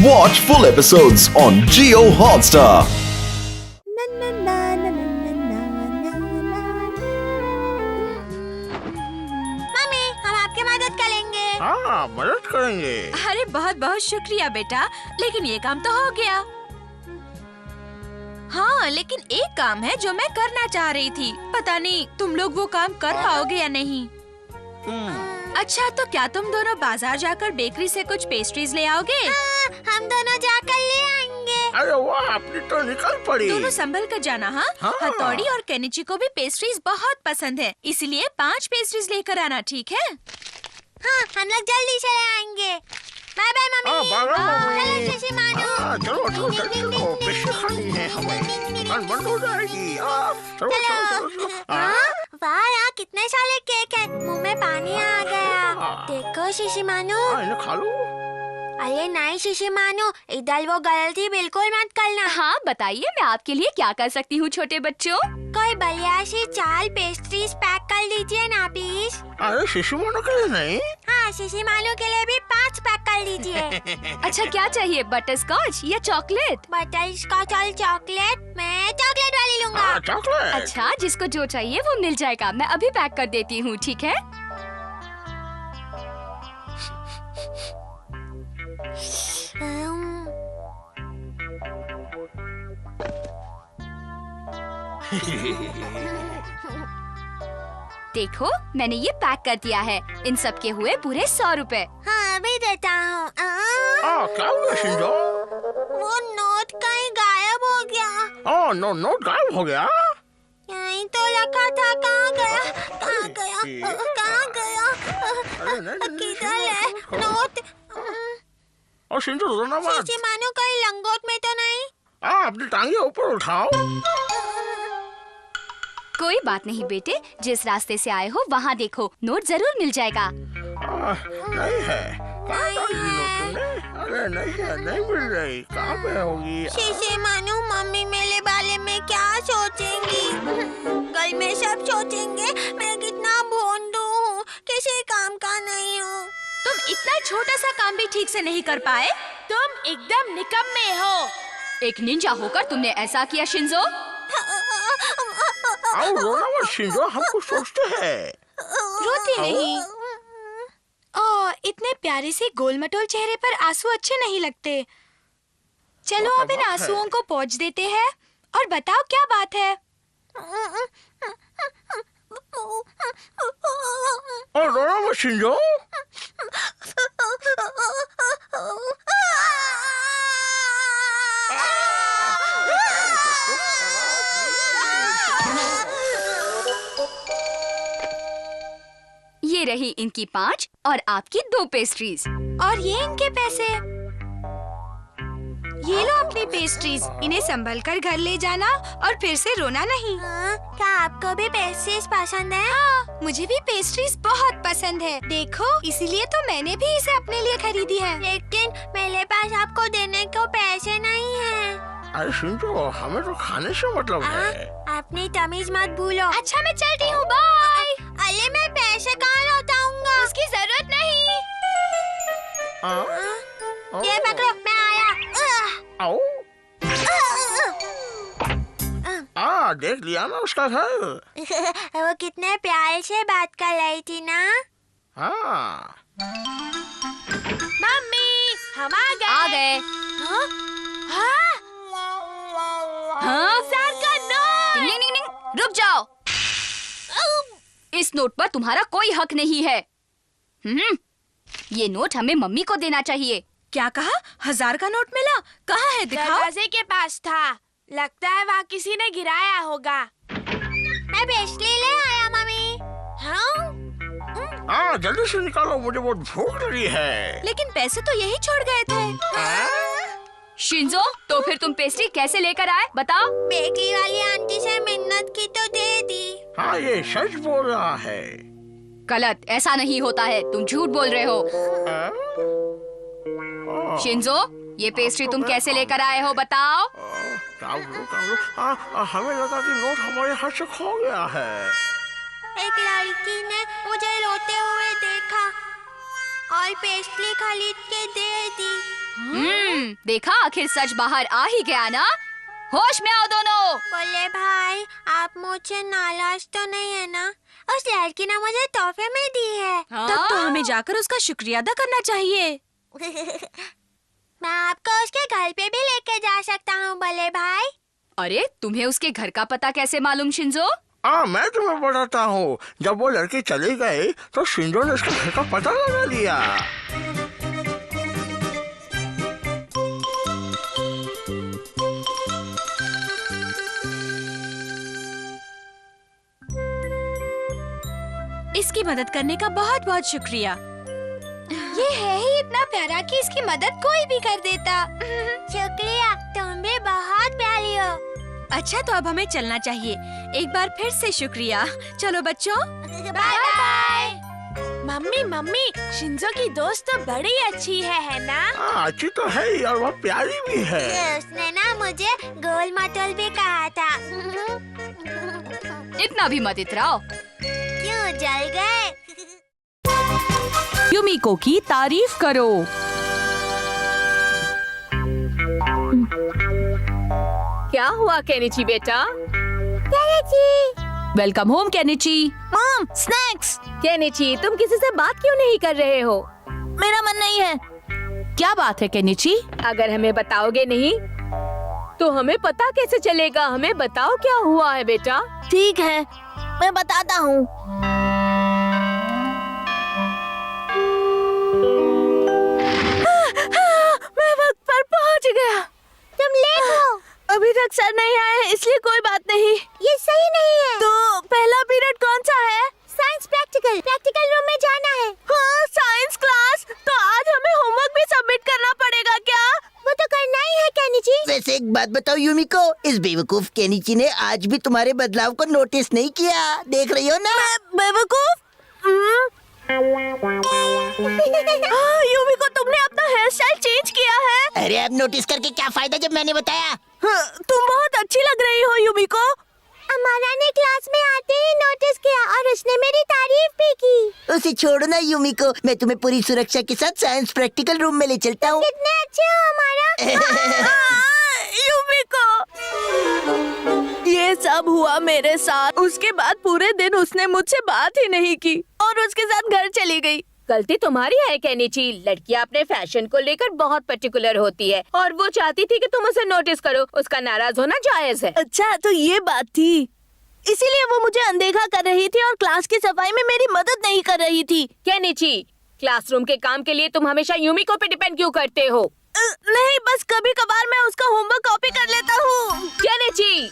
Watch full episodes on Jio Hotstar. Mummy, हम आपकी मदद करेंगे। हाँ, मदद करेंगे। अरे बहुत बहुत शुक्रिया बेटा, लेकिन ये काम तो हो गया। हाँ, लेकिन एक काम है जो मैं करना चाह रही थी। पता नहीं तुम लोग वो काम कर पाओगे या नहीं। अच्छा, तो क्या तुम दोनों बाजार जाकर बेकरी से कुछ पेस्ट्रीज ले आओगे? हम दोनों जाकर ले आएंगे। अरे वाह, अपनी तो निकल पड़ी। दोनों संभल कर जाना। हाँ, हाँ। हथौड़ी और केनिची को भी पेस्ट्रीज बहुत पसंद है, इसलिए 5 पेस्ट्रीज लेकर आना, ठीक है? हाँ, हम लोग जल्दी चले आएंगे। Bye bye mummy. Bye bye mummy. चलो शशि मानू। चलो चलो चलो, पेस्ट्री खानी है हमें। दुकान बंद हो जाएगी। चलो चलो चलो। वाह यार, कितने सारे केक है, मुंह में पानी आ गया। देखो शशि मानू। इन्हें खा लो। अरे नहीं शशि मानू, इधर वो गलती बिल्कुल मत करना। हाँ, बताइए मैं आपके लिए क्या कर सकती हूँ छोटे बच्चों। कोई बढ़िया सी 4 पेस्ट्रीज पैक कर दीजिए ना प्लीज। अरे शिशु मानो के लिए नहीं। हाँ, शशि मानू के लिए भी 5 पैक कर दीजिए। अच्छा, क्या चाहिए, बटर स्कॉच या चॉकलेट? बटर स्कॉच और चॉकलेट। मैं चॉकलेट वाली लूंगा। चॉकलेट। अच्छा, जिसको जो चाहिए वो मिल जाएगा। मैं अभी पैक कर देती हूँ, ठीक है? देखो, मैंने ये पैक कर दिया है। इन सब के हुए पूरे 100 रुपए। हाँ, अभी देता हूँ। क्या हुआ शिंजो? वो नोट कहीं गायब हो गया। नोट गायब हो गया। यहीं तो रखा था। कहाँ गया? कहाँ गया? कहाँ गया? किधर है नोट? और शिंजो रोना मत। शशि मानू कहीं लंगोट में तो नहीं? अपनी टांगे ऊपर उठाओ। कोई बात नहीं बेटे, जिस रास्ते से आए हो वहाँ देखो, नोट जरूर मिल जाएगा। नहीं है। अरे नहीं है, नहीं मिल रही। कहाँ पे होगी? शशि मानू, मम्मी मेरे बारे में क्या सोचेंगी? घर में सब सोचेंगे मैं कितना भोंदू हूँ, किसी काम का नहीं हूँ। तुम इतना छोटा सा काम भी ठीक से नहीं कर पाए? तुम एकदम निकम्मे हो। एक निंजा होकर तुमने ऐसा किया शिंजो? आओ रोना मत शिंजो, हम कुछ सोचते हैं। रोती नहीं। इतने प्यारे से गोल मटोल चेहरे पर आंसू अच्छे नहीं लगते। चलो अब इन आंसुओं को पोंछ देते हैं और बताओ क्या बात है। रोना मत शिंजो। ये रही इनकी 5 और आपकी 2 पेस्ट्रीज। और ये इनके पैसे। ये लो अपनी पेस्ट्रीज, इन्हें संभल कर घर ले जाना और फिर से रोना नहीं। क्या आपको भी पेस्ट्रीज पसंद है? हाँ, मुझे भी पेस्ट्रीज बहुत पसंद है। देखो, इसीलिए तो मैंने भी इसे अपने लिए खरीदी है। लेकिन मेरे पास आपको देने को पैसे नहीं है। अरे शिंजो, हमें तो खाने से मतलब है। अपनी तमीज मत भूलो। अच्छा, मैं चलती हूँ, बाय। अरे मैं पैसे कहाँ लौटाऊंगा? उसकी जरूरत नहीं। ये पकड़ो, मैं आया। आओ। देख लिया ना उसका घर। वो कितने प्यार से बात कर रही थी ना। हाँ। मम्मी, हम आ गए। आ गए। हाँ? हाँ? सर का नोट। नहीं, रुक जाओ। इस नोट पर तुम्हारा कोई हक नहीं है। ये नोट हमें मम्मी को देना चाहिए। क्या कहा? 1000 का नोट मिला? कहाँ है, दिखाओ। दरवाजे के पास था। लगता है वहाँ किसी ने गिराया होगा। मैं पेस्ट्री ले आया मम्मी। हाँ, जल्दी से निकालो, मुझे बहुत भूख लगी है। लेकिन पैसे तो यही छोड़ गए थे। शिंजो, तो फिर तुम पेस्ट्री कैसे लेकर आए, बताओ? बेकरी वाली आंटी से मिन्नत की तो दे दी। हाँ, ये सच बोल रहा है। गलत, ऐसा नहीं होता है, तुम झूठ बोल रहे हो। शिंजो, ये पेस्ट्री तुम कैसे लेकर आए हो, बताओ? हमें लगा कि नोट हमारे हाथ से खो गया है। एक लड़की ने मुझे रोते हुए देखा और पेस्ट्री खरीद के दे दी। देखा, आखिर सच बाहर आ ही गया ना। होश में आओ दोनों। बोले भाई, आप मुझसे नाराज तो नहीं है ना? उस लड़की ने मुझे तोहफे में दी है। तब तो हमें जाकर उसका शुक्रिया अदा करना चाहिए। मैं आपको उसके घर पे भी लेके जा सकता हूँ बले भाई। अरे तुम्हें उसके घर का पता कैसे मालूम शिंजो? मैं तुम्हें बताता हूँ। जब वो लड़की चली गई तो शिंजो ने उसके घर का पता लगा लिया। इसकी मदद करने का बहुत बहुत शुक्रिया। ये है ही इतना प्यारा कि इसकी मदद कोई भी कर देता। शुक्रिया, तुम भी बहुत प्यारी हो। अच्छा, तो अब हमें चलना चाहिए। एक बार फिर से शुक्रिया। चलो बच्चों। Bye bye. Mummy mummy, Shinzo की दोस्त तो बड़ी अच्छी है ना? अच्छी तो है ही और वो प्यारी भी है। उसने ना मुझे गोल मटोल भी कहा था। इतना भी मत इतराओ। क्यों जल गए? युमिको की तारीफ करो। क्या हुआ केनिची बेटा? Welcome home Kenichi. Mom, snacks. Kenichi, तुम किसी से बात क्यों नहीं कर रहे हो? मेरा मन नहीं है। क्या बात है केनिची? अगर हमें बताओगे नहीं तो हमें पता कैसे चलेगा? हमें बताओ क्या हुआ है बेटा। ठीक है, मैं बताता हूँ। मैं वक्त पर पहुँच गया। तुम लेट हो। अभी तक सर नहीं आए हैं, इसलिए कोई बात नहीं। ये सही नहीं है। तो पहला पीरियड कौन सा है? साइंस प्रैक्टिकल रूम में जाना है। हाँ, साइंस क्लास। तो आज हमें होमवर्क भी सबमिट करना पड़ेगा क्या? वो तो करना ही है केनिची। वैसे एक बात बताओ यूमिको, इस बेवकूफ केनिची ने आज भी तुम्हारे बदलाव को नोटिस नहीं किया। देख रही हो ना? बेवकूफ? युमिको, तुमने अपना हेयर स्टाइल चेंज किया है। अरे अब नोटिस करके क्या फायदा जब मैंने बताया। तुम बहुत अच्छी लग रही हो युमिको। अमारा ने क्लास में आते ही नोटिस किया और उसने मेरी तारीफ भी की। उसे छोड़ो ना यूमिको, मैं तुम्हें पूरी सुरक्षा के साथ साइंस प्रैक्टिकल रूम में ले चलता हूँ। कितने अच्छे हो अमारा। युमिको, ये सब हुआ मेरे साथ। उसके बाद पूरे दिन उसने मुझसे बात ही नहीं की और उसके साथ घर चली गई। गलती तुम्हारी है केनिची। लड़कियां अपने फैशन को लेकर बहुत पर्टिकुलर होती है और वो चाहती थी कि तुम उसे नोटिस करो। उसका नाराज होना जायज है। अच्छा, तो ये बात थी। इसीलिए वो मुझे अनदेखा कर रही थी और क्लास की सफाई में मेरी मदद नहीं कर रही थी। केनिची, क्लासरूम के काम के लिए तुम हमेशा यूमिको पे डिपेंड क्यों करते हो? नहीं, बस कभी कभार मैं उसका होमवर्क कॉपी कर लेता हूँ। केनिची,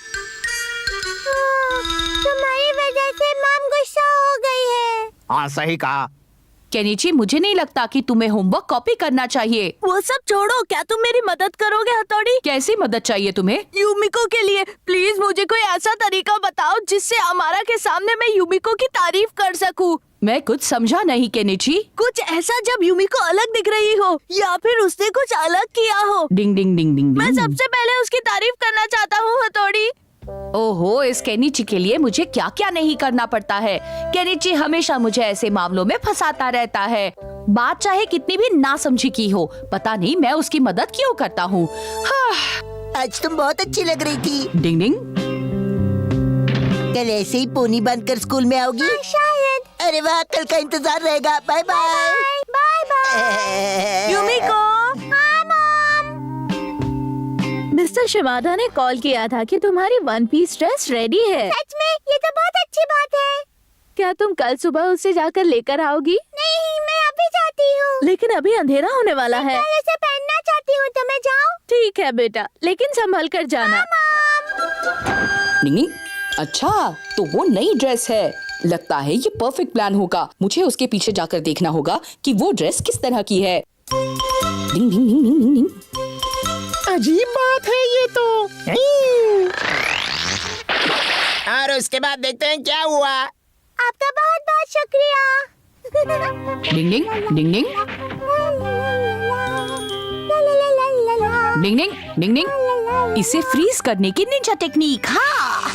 तुम्हारी वजह से मॉम गुस्सा हो गई है। हाँ सही कहा। केनिची, मुझे नहीं लगता कि तुम्हें होमवर्क कॉपी करना चाहिए। वो सब छोड़ो, क्या तुम मेरी मदद करोगे हथौड़ी? कैसी मदद चाहिए तुम्हें? युमिको के लिए प्लीज मुझे कोई ऐसा तरीका बताओ जिससे अमारा के सामने मैं युमिको की तारीफ कर सकूं। मैं कुछ समझा नहीं केनिची। कुछ ऐसा जब युमिको अलग दिख रही हो या फिर उसने कुछ अलग किया हो। डिंग डिंग डिंग डिंग। मैं सबसे पहले उसकी तारीफ करना चाहता हूँ हथौड़ी। ओहो, इस केनिची के लिए मुझे क्या क्या नहीं करना पड़ता है। केनिची हमेशा मुझे ऐसे मामलों में फंसाता रहता है, बात चाहे कितनी भी ना समझी की हो। पता नहीं मैं उसकी मदद क्यों करता हूँ। आज तुम बहुत अच्छी लग रही थी। डिंग डिंग। कल ऐसे ही पोनी बांधकर स्कूल में आओगी? शायद। अरे वाह, कल का इंतजार रहेगा। Bye bye. Bye bye. Yumiko. हाँ मॉम। मिस्टर शिमादा ने कॉल किया था कि तुम्हारी वन पीस ड्रेस रेडी है। सच में? ये तो बहुत अच्छी बात है। क्या तुम कल सुबह उसे जाकर लेकर आओगी? नहीं, मैं अभी जाती हूँ। लेकिन अभी अंधेरा होने वाला है। पहले से पहनना चाहती हूँ, तो मैं जाऊँ? ठीक है बेटा, लेकिन संभल कर जाना। नहीं, अच्छा तो वो नई ड्रेस है। लगता है ये परफेक्ट प्लान होगा। मुझे उसके पीछे जाकर देखना होगा कि वो ड्रेस किस तरह की है। डिंग डिंग डिंग डिंग डिंग। अजीब बात है ये तो। और उसके बाद देखते हैं क्या हुआ। आपका बहुत बहुत शुक्रिया। डिंग डिंग डिंग डिंग डिंग डिंग डिंग डिंग। इसे फ्रीज करने की निंजा टेक्निक। हाँ,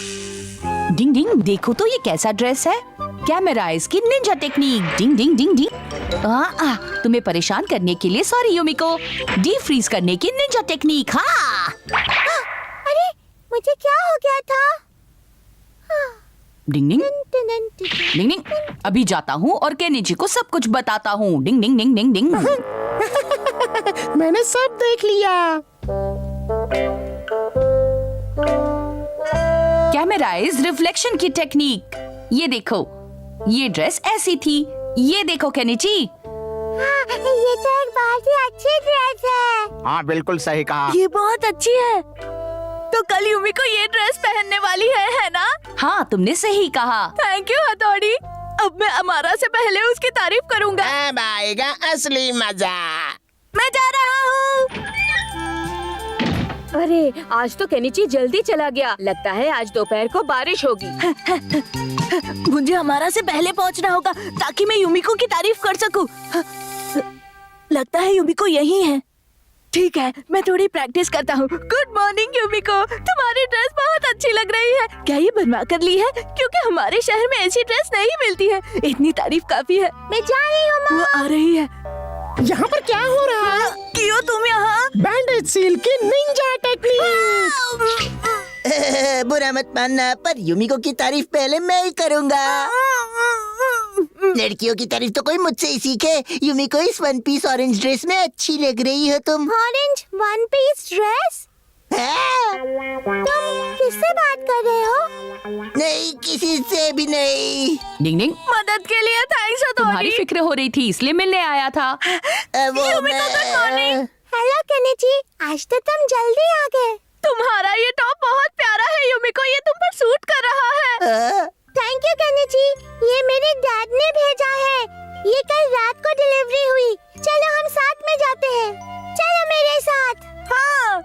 डिंग डिंग, देखो तो ये कैसा ड्रेस है। कैमरा इसकी निंजा टेक्निक। डिंग डिंग डिंग डिंग। तुम्हें परेशान करने के लिए सॉरी युमिको। डीप फ्रीज करने की निंजा टेक्निक। हाँ अरे मुझे क्या हो गया था? डिंग डिंग डिंग डिंग। अभी जाता हूँ और केनिची को सब कुछ बताता हूँ। डिंग डिंग डिंग डिंग डिंग। मैंने सब देख लिया। कैमराइज रिफ्लेक्शन की टेक्निक। ये देखो, ये ड्रेस ऐसी थी। ये देखो केनिची। ये तो एक बहुत ही अच्छी ड्रेस है। हाँ बिल्कुल सही कहा। ये बहुत अच्छी है। तो कल युमिको ये ड्रेस पहनने वाली है ना? हाँ, तुमने सही कहा। थैंक यू हथौड़ी। अब मैं अमारा से पहले उसकी तारीफ करूंगा। अब आएगा असली मजा। मैं जा रहा हूँ। अरे आज तो केनिची जल्दी चला गया। लगता है आज दोपहर को बारिश होगी। मुझे हमारा से पहले पहुंचना होगा ताकि मैं युमिको की तारीफ कर सकूं। लगता है युमिको यही है। ठीक है, मैं थोड़ी प्रैक्टिस करता हूँ। गुड मॉर्निंग युमिको, तुम्हारी ड्रेस बहुत अच्छी लग रही है। क्या ये बनवा कर ली है? क्योंकि हमारे शहर में ऐसी ड्रेस नहीं मिलती है। इतनी तारीफ काफी है। मैं जा रही हूँ। वो आ रही है। यहाँ पर क्या हो रहा है? क्यों तुम यहाँ? बैंडेज सील की निंजा टेक्निक। बुरा मत मानना, पर युमिको की तारीफ पहले मैं ही करूँगा। लड़कियों की तारीफ तो कोई मुझसे ही सीखे। युमिको, इस वन पीस ऑरेंज ड्रेस में अच्छी लग रही हो तुम। Orange one piece dress? हाँ? तुम किससे बात कर रहे हो? नहीं, किसी से भी नहीं। डिंग डिंग। मदद के लिए थैंक्स तुम्हारी हथौड़ी। फिक्र हो रही थी इसलिए मिलने आया था। वो युमिको, good morning। हेलो केनिची, आज तो तुम जल्दी आ गए। तुम्हारा ये टॉप बहुत प्यारा है युमिको, ये तुम पर सूट कर रहा है। थैंक यू केनिची, ये मेरे डैड ने भेजा है। ये कल रात को डिलीवरी हुई। चलो हम साथ में जाते हैं। चलो मेरे साथ। हाँ।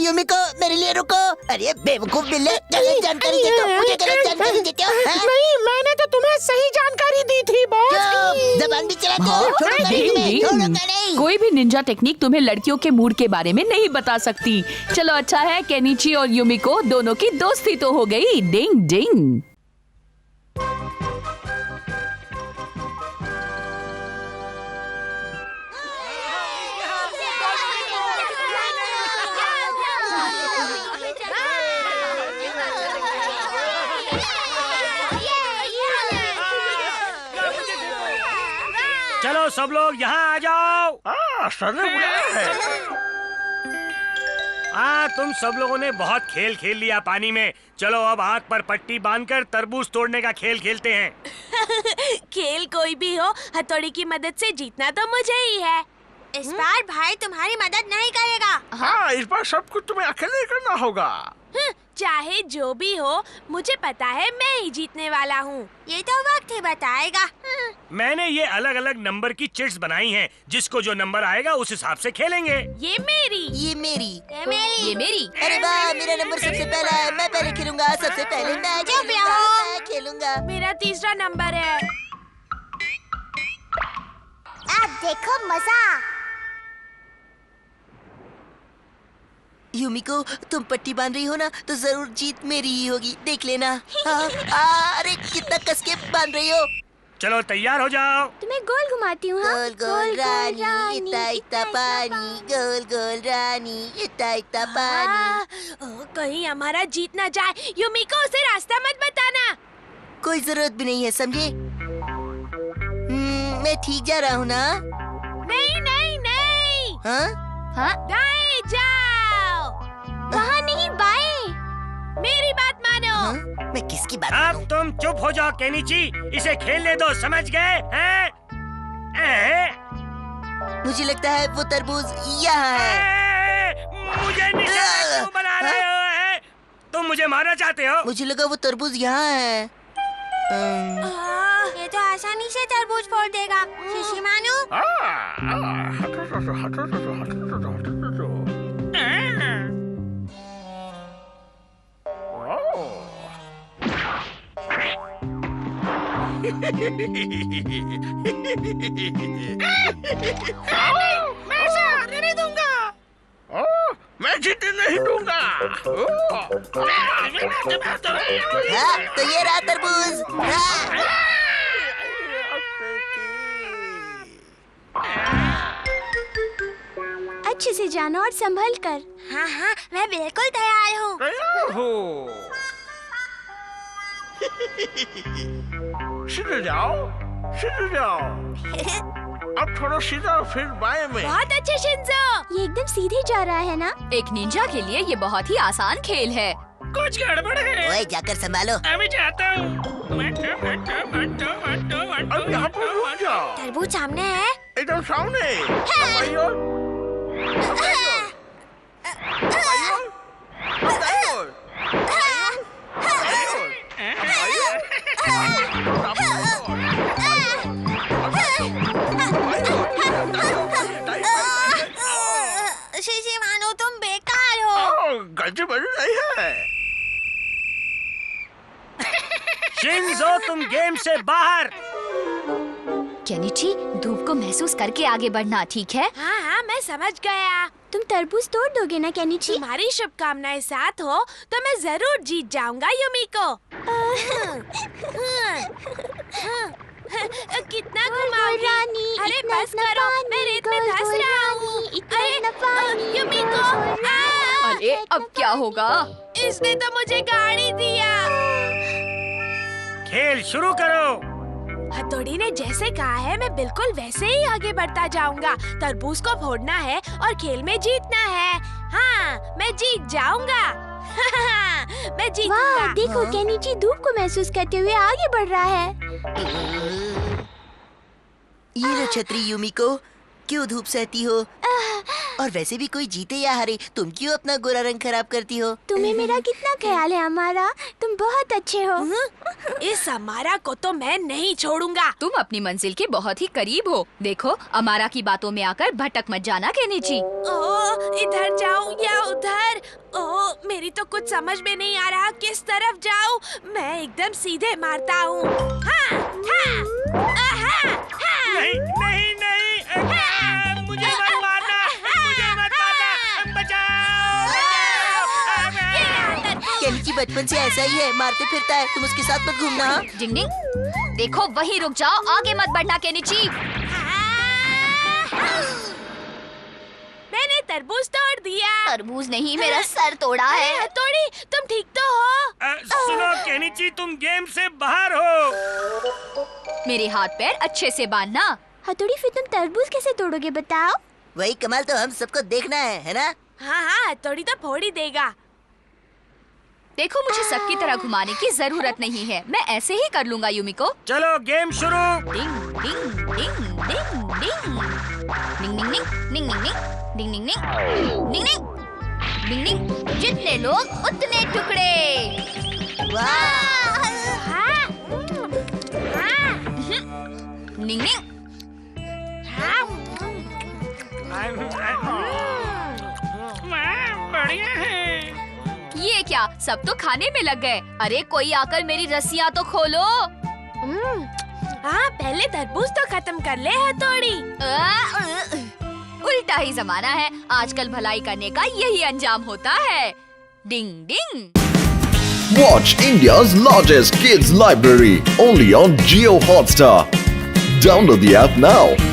युमिको, मेरे लिए रुको। अरे बेवकूफ बिल्ले, गलत जानकारी देते हो। मुझे गलत जानकारी देते हो। हाँ? नहीं, मैंने तो तुम्हें सही जानकारी दी थी बॉस। क्यों? जबान भी चलाते हो। छोड़ूंगा नहीं डिंग तुम्हें, डिंग। छोड़ूंगा नहीं। कोई भी निंजा टेक्निक तुम्हें लड़कियों के मूड के बारे में नहीं बता सकती। चलो अच्छा है, केनिची और युमिको दोनों की दोस्ती तो हो गई। डिंग डिंग। चलो सब लोग यहाँ आ जाओ। सर ने बुलाया है। तुम सब लोगों ने बहुत खेल खेल लिया पानी में। चलो अब आँख पर पट्टी बांधकर तरबूज तोड़ने का खेल खेलते हैं। खेल कोई भी हो, हथौड़ी की मदद से जीतना तो मुझे ही है। इस बार भाई तुम्हारी मदद नहीं करेगा। हाँ, इस बार सब कुछ तुम्हें अकेले ही करना होगा। चाहे जो भी हो, मुझे पता है मैं ही जीतने वाला हूँ। ये तो वक्त ही बताएगा। मैंने ये अलग अलग नंबर की चिट्स बनाई हैं, जिसको जो नंबर आएगा उस हिसाब से खेलेंगे। ये मेरी। ये मेरी। ये मेरी। अरे वाह, मेरा नंबर सबसे पहला है। मैं पहले खेलूंगा। सबसे पहले मैं खेलूंगा। मैं खेलूंगा। मेरा तीसरा नंबर है। अब देखो मजा। युमिको, तुम पट्टी बांध रही हो ना, तो जरूर जीत मेरी ही होगी। देख लेना। अरे कितना कस के बांध रही हो। चलो तैयार हो जाओ। तुम्हें गोल घुमाती हूँ। हाँ? गोल गोल रानी, इतना इतना पानी। गोल गोल रानी, इतना इतना पानी। कहीं हमारा जीत ना जाए। युमिको, उसे रास्ता मत बताना। कोई जरूरत भी नहीं है, समझे? मैं ठीक जा रहा हूँ ना? नहीं नहीं नहीं। हाँ? दाएं जाओ। वहाँ नहीं, बाएं। मेरी बात मानो। हाँ? मैं किसकी बात अब करूं? तुम चुप हो जाओ केनिची, इसे खेलने दो, समझ गए हैं? मुझे लगता है वो तरबूज यहाँ है। मुझे निशाना क्यों बना रहे हो? तुम मुझे मारना चाहते हो? मुझे लगा वो तरबूज यहाँ है। ये तो आसानी से तरबूज फोड़ देगा। शिशी मानू। मैं इसे आने नहीं दूंगा। मैं जीतने नहीं दूंगा। हाँ, तो ये रहा तरबूज। हाँ। अच्छे से जाना और संभल कर। हाँ हाँ, मैं बिल्कुल तैयार हूँ। तैयार हो। सीधे जाओ, सीधे जाओ। अब थोड़ा सीधा फिर बाएं में। बहुत अच्छे शिंजो। ये एकदम सीधे जा रहा है ना? एक निंजा के लिए ये बहुत ही आसान खेल है। कुछ गड़बड़ है। ओए जाकर संभालो। अभी जाता हूँ। अब यहाँ पर रुक जाओ। तरबूज सामने है। एकदम सामने। बाईं ओर। बाईं ओर। दाईं ओर। शीशी मानो तुम बेकार हो। गलती बड़ी नहीं है। शिंजो तुम गेम से बाहर। केनिची, धूप को महसूस करके आगे बढ़ना, ठीक है? हाँ हाँ, मैं समझ गया। तुम तरबूज तोड़ दोगे ना केनिची? तुम्हारी शुभकामनाएं साथ हो तो मैं जरूर जीत जाऊंगा युमिको। कितना घुमाओगी रानी? अरे बस करो, मैं रेत में धंस रहा हूँ। अरे युमिको, अरे अब क्या होगा? इसने तो मुझे गाड़ी दिया। खेल शुरू करो। हथौड़ी ने जैसे कहा है मैं बिल्कुल वैसे ही आगे बढ़ता जाऊंगा। तरबूज को फोड़ना है और खेल में जीतना है। हाँ, मैं जीत जाऊंगा। मैं जीतूंगा। देखो केनिची धूप को महसूस करते हुए आगे बढ़ रहा है। ये लो छतरी युमिको, क्यों धूप सहती हो? और वैसे भी कोई जीते या हारे, तुम क्यों अपना गोरा रंग खराब करती हो? तुम्हें मेरा कितना ख्याल है अमारा, तुम बहुत अच्छे हो। इस अमारा को तो मैं नहीं छोड़ूंगा। तुम अपनी मंजिल के बहुत ही करीब हो। देखो, अमारा की बातों में आकर भटक मत जाना केनिची। ओ, इधर जाऊं या उधर? ओ, मेरी तो कुछ समझ में नहीं आ रहा किस तरफ जाऊं। मैं एकदम सीधे मारता हूँ। हाँ, हाँ, हाँ, हाँ। नहीं नहीं नहीं, मुझे मत मारना, मुझे मत मारना, बचाओ। केनिची बचपन से ऐसा ही है, मारते फिरता है। तुम उसके साथ मत घूमना। हाँ? डिंग डिंग, देखो वहीं रुक जाओ, आगे मत बढ़ना केनिची। मैंने तरबूज तोड़ दिया। तरबूज नहीं, मेरा सर तोड़ा है। हथौड़ी, तुम ठीक तो हो? सुनो केनिची, तुम गेम से बाहर हो। मेरे हाथ पैर अच्छे से बांधना। हथौड़ी, फिर तुम तरबूज कैसे तोड़ोगे बताओ? वही कमाल तो हम सबको देखना है ना? हाँ हाँ, हथौड़ी तो फोड़ ही देगा। देखो, मुझे सबकी तरह घुमाने की जरूरत नहीं है, मैं ऐसे ही कर लूंगा युमिको। चलो गेम शुरू। डिंग डिंग डिंग डिंग डिंग डिंग डिंग डिंग डिंग डिंग डिंग डिंग डिंग डिंग डिंग। जितने लोग उतने टुकड़े। हाँ, डिंग डिंग। बढ़िया है। ये क्या, सब तो खाने में लग गए। अरे कोई आकर मेरी रस्सियाँ तो खोलो। हाँ, पहले तरबूज तो खत्म कर ले हथौड़ी। उल्टा ही जमाना है, आजकल भलाई करने का यही अंजाम होता है। डिंग डिंग। Watch India's largest kids library only on Jio Hotstar. Download the app now.